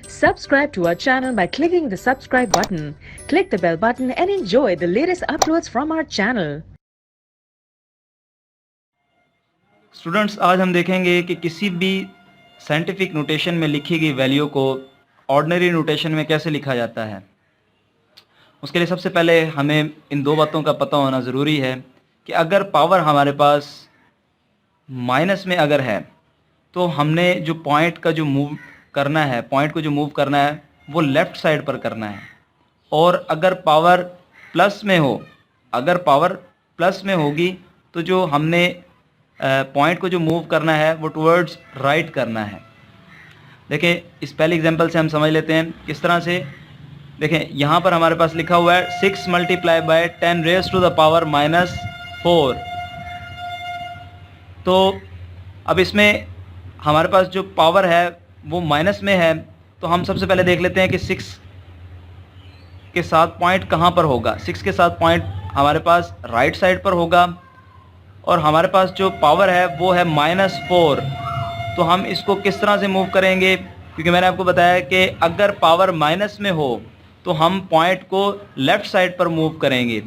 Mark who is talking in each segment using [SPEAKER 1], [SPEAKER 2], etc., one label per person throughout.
[SPEAKER 1] Subscribe to our channel by clicking the subscribe button. Click the bell button and enjoy the latest uploads from our channel.
[SPEAKER 2] Students, आज हम देखेंगे कि किसी भी scientific notation में लिखी गई वैल्यू को ऑर्डिनरी नोटेशन में कैसे लिखा जाता है। उसके लिए सबसे पहले हमें इन दो बातों का पता होना ज़रूरी है कि अगर पावर हमारे पास माइनस में अगर है तो हमने जो पॉइंट का जो मूव करना है, पॉइंट को जो मूव करना है वो लेफ़्ट साइड पर करना है। और अगर पावर प्लस में हो, अगर पावर प्लस में होगी तो जो हमने पॉइंट को जो मूव करना है वो टुवर्ड्स राइट करना है। देखें, इस पहले एग्जांपल से हम समझ लेते हैं किस तरह से। देखें, यहाँ पर हमारे पास लिखा हुआ है 6 multiply by 10 raise to the power -4। तो अब इसमें हमारे पास जो पावर है वो माइनस में है, तो हम सबसे पहले देख लेते हैं कि 6 के साथ पॉइंट कहाँ पर होगा। 6 के साथ पॉइंट हमारे पास राइट साइड पर होगा और हमारे पास जो पावर है वो है -4। तो हम इसको किस तरह से मूव करेंगे, क्योंकि मैंने आपको बताया कि अगर पावर माइनस में हो तो हम पॉइंट को लेफ़्ट साइड पर मूव करेंगे।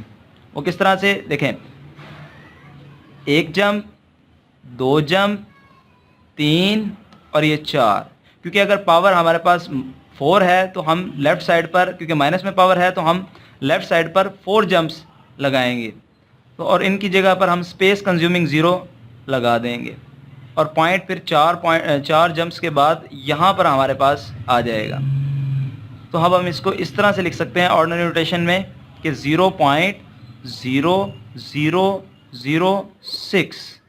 [SPEAKER 2] वो किस तरह से, देखें, 1 जंप, 2 जंप, 3 और ये 4। क्योंकि अगर पावर हमारे पास 4 है तो हम लेफ़्ट साइड पर, क्योंकि माइनस में पावर है तो हम लेफ़्ट साइड पर 4 जंप्स लगाएंगे। तो और इनकी जगह पर हम स्पेस कंज्यूमिंग 0 लगा देंगे और पॉइंट फिर 4 जंप्स के बाद यहाँ पर हमारे पास आ जाएगा। तो अब हम इसको इस तरह से लिख सकते हैं ऑर्डिनरी नोटेशन में कि 0.0006।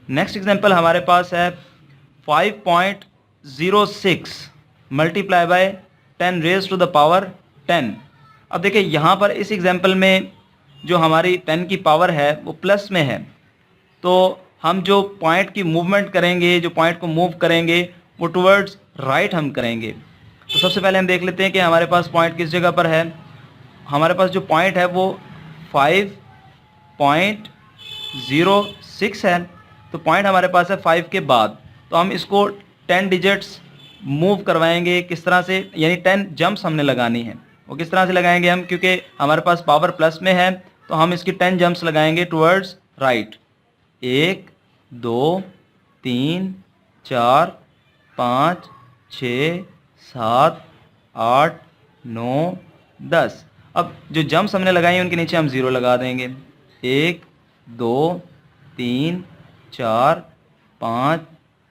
[SPEAKER 2] नेक्स्ट एग्जांपल हमारे पास है 5.06 multiply by 10 raise to the power 10। अब देखिए, यहाँ पर इस एग्जांपल में जो हमारी 10 की पावर है वो प्लस में है, तो हम जो पॉइंट की मूवमेंट करेंगे, जो पॉइंट को मूव करेंगे वो टुवर्ड्स राइट हम करेंगे। तो सबसे पहले हम देख लेते हैं कि हमारे पास पॉइंट किस जगह पर है। हमारे पास जो पॉइंट है वो 5.06 है, तो पॉइंट हमारे पास है 5 के बाद। तो हम इसको 10 डिजिट्स मूव करवाएंगे। किस तरह से, यानी 10 जंप्स हमने लगानी है। वो किस तरह से लगाएंगे हम, क्योंकि हमारे पास पावर प्लस में है तो हम इसकी 10 जंप्स लगाएंगे टुवर्ड्स राइट। 1 2 3 4 5 6 7 8 9 10। अब जो जंप्स हमने लगाई हैं उनके नीचे हम 0 लगा देंगे। 1 2 3 4 5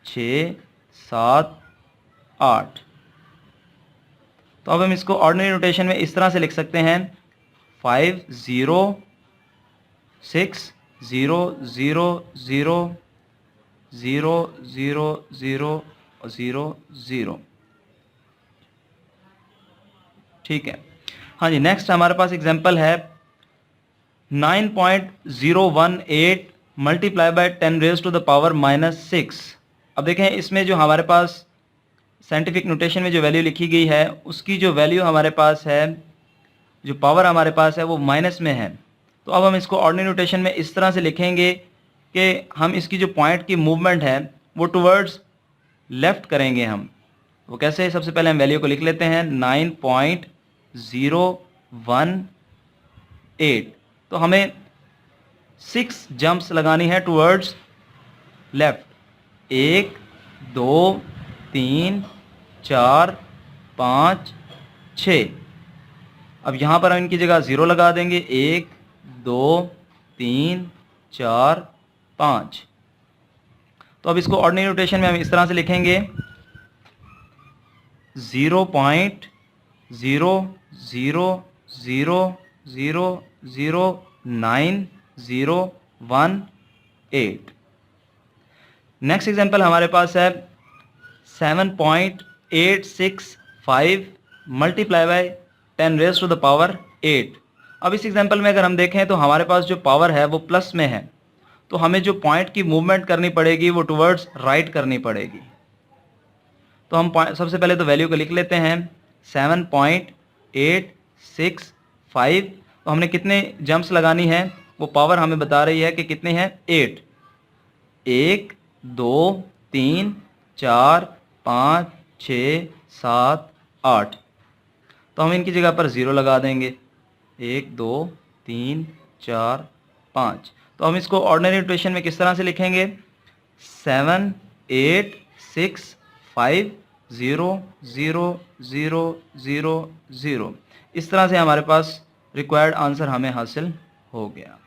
[SPEAKER 2] 6 7 8। तो अब हम इसको ऑर्डिनरी नोटेशन में इस तरह से लिख सकते हैं 5 0 6 0 0 0 0 0 0 0 0। ठीक है। हाँ जी, नेक्स्ट हमारे पास एग्जांपल है 9.018 multiply by 10 raise to the power -6। अब देखें, इसमें जो हमारे पास साइंटिफिक नोटेशन में जो वैल्यू लिखी गई है उसकी जो वैल्यू हमारे पास है, जो पावर हमारे पास है वो माइनस में है। तो अब हम इसको ऑर्डिनरी नोटेशन में इस तरह से लिखेंगे कि हम इसकी जो पॉइंट की मूवमेंट है वो टुवर्ड्स लेफ़्ट करेंगे हम। वो कैसे, सबसे पहले हम वैल्यू को लिख लेते हैं 9.018। तो हमें 6 जंप्स लगानी है टुवर्ड्स लेफ़्ट। 1 2 3 4 5 6। अब यहाँ पर हम इनकी जगह 0 लगा देंगे। 1 2 3 4 5। तो अब इसको ऑर्डिनरी नोटेशन में हम इस तरह से लिखेंगे 0.00009018। नेक्स्ट एग्जांपल हमारे पास है 7.865 multiply by 10 raise to the power 8। अब इस एग्जांपल में अगर हम देखें तो हमारे पास जो पावर है वो प्लस में है, तो हमें जो पॉइंट की मूवमेंट करनी पड़ेगी वो टुवर्ड्स राइट करनी पड़ेगी। तो हम सबसे पहले तो वैल्यू को लिख लेते हैं 7.865। तो हमने कितने जंप्स लगानी है, वो पावर हमें बता रही है कि कितने हैं, 8। 1 2 3 4 5 6 7 8। तो हम इनकी जगह पर 0 लगा देंगे। 1 2 3 4 5। तो हम इसको ऑर्डिनरी नोटेशन में किस तरह से लिखेंगे? 7 8 6 5 0 0 0 0 0। इस तरह से हमारे पास रिक्वायर्ड आंसर हमें हासिल हो गया।